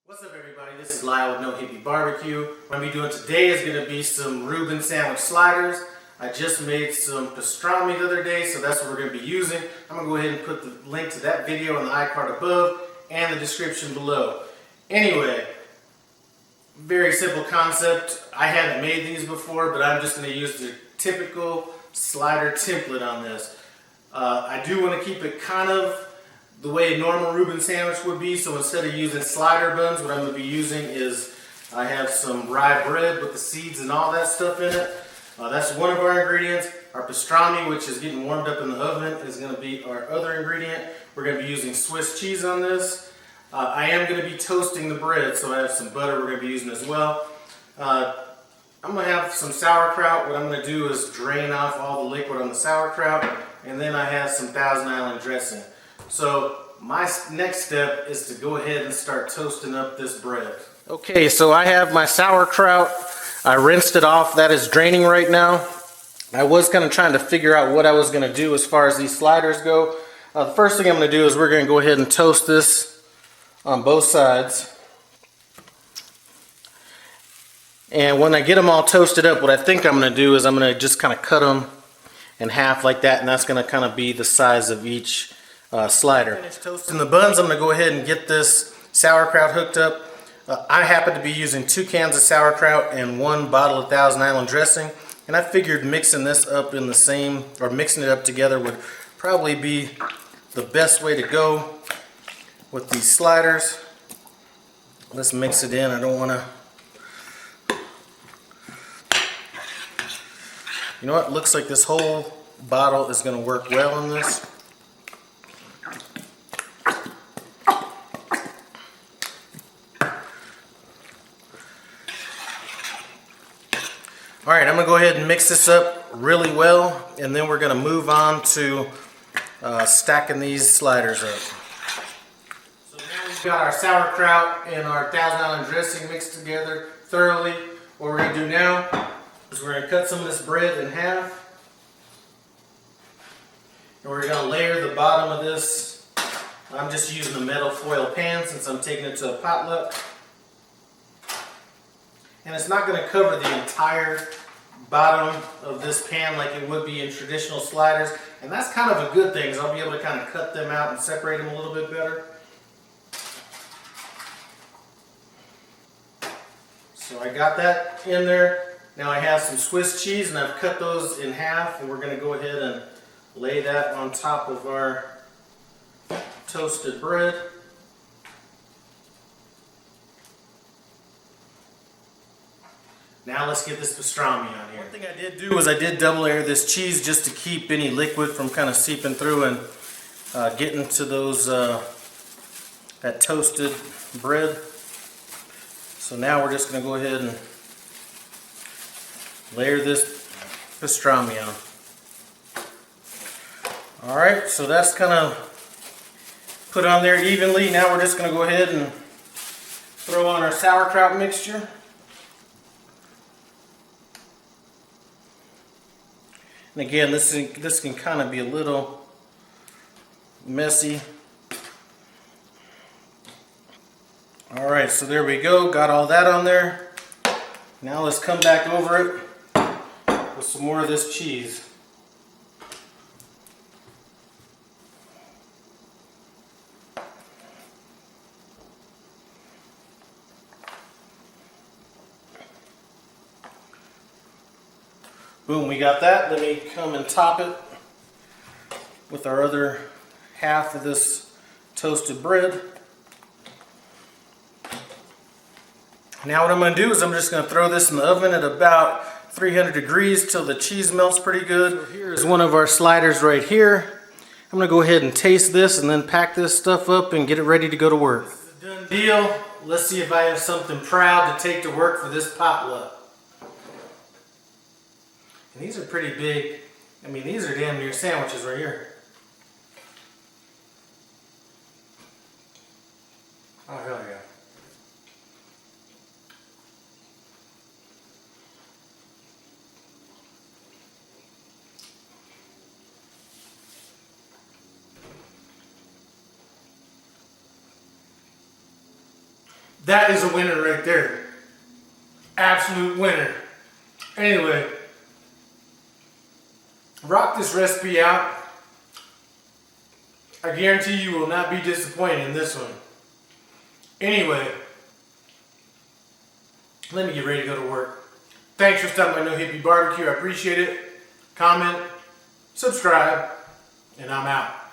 What's up, everybody? This is Lyle with No Hippie Barbecue. What I'm going to be doing today is going to be some Reuben Sandwich Sliders. I just made some pastrami the other day, so that's what we're going to be using. I'm going to go ahead and put the link to that video in the iCard above and the description below. Anyway, very simple concept. I haven't made these before, but I'm just going to use the typical slider template on this. I do want to keep it kind of the way a normal Reuben sandwich would be, so instead of using slider buns, what I'm going to be using is I have some rye bread with the seeds and all that stuff in it. That's one of our ingredients. Our pastrami, which is getting warmed up in the oven, is going to be our other ingredient. We're going to be using Swiss cheese on this. I am going to be toasting the bread, so I have some butter we're going to be using as well. I'm going to have some sauerkraut. What I'm going to do is drain off all the liquid on the sauerkraut, and then I have some Thousand Island dressing. So my next step is to go ahead and start toasting up this bread. Okay, so I have my sauerkraut. I rinsed it off. That is draining right now. I was kind of trying to figure out what I was going to do as far as these sliders go. The first thing I'm going to do is we're going to go ahead and toast this on both sides. And when I get them all toasted up, what I think I'm going to do is I'm going to just kind of cut them in half like that, and that's going to kind of be the size of each slider. Finish toasting the buns. I'm going to go ahead and get this sauerkraut hooked up. I happen to be using 2 cans of sauerkraut and 1 bottle of Thousand Island dressing, and I figured mixing this up in the same, or mixing it up together would probably be the best way to go with these sliders. Let's mix it in. I don't want to, you know what, looks like this whole bottle is going to work well in this. Alright, I'm going to go ahead and mix this up really well, and then we're going to move on to stacking these sliders up. So now we've got our sauerkraut and our Thousand Island dressing mixed together thoroughly. What we're going to do now is we're going to cut some of this bread in half, and we're going to layer the bottom of this. I'm just using a metal foil pan since I'm taking it to a potluck. And it's not going to cover the entire bottom of this pan like it would be in traditional sliders. And that's kind of a good thing, because I'll be able to kind of cut them out and separate them a little bit better. So I got that in there. Now I have some Swiss cheese, and I've cut those in half, and we're going to go ahead and lay that on top of our toasted bread. Now let's get this pastrami on here. One thing I did do was I did double layer this cheese just to keep any liquid from kind of seeping through and getting to those that toasted bread. So now we're just going to go ahead and layer this pastrami on. Alright, so that's kind of put on there evenly. Now we're just going to go ahead and throw on our sauerkraut mixture. And again, this can kind of be a little messy. Alright, so there we go. Got all that on there. Now let's come back over it with some more of this cheese. Boom, we got that. Let me come and top it with our other half of this toasted bread. Now what I'm going to do is I'm just going to throw this in the oven at about 300 degrees till the cheese melts pretty good. So here's one of our sliders right here. I'm going to go ahead and taste this and then pack this stuff up and get it ready to go to work. This is a done deal. Let's see if I have something proud to take to work for this potluck. And these are pretty big. I mean, these are damn near sandwiches right here. Oh, hell yeah. That is a winner right there. Absolute winner. Anyway, rock this recipe out. I guarantee you will not be disappointed in this one. Anyway, let me get ready to go to work. Thanks for stopping by No Hippie Barbecue. I appreciate it. Comment, subscribe, and I'm out.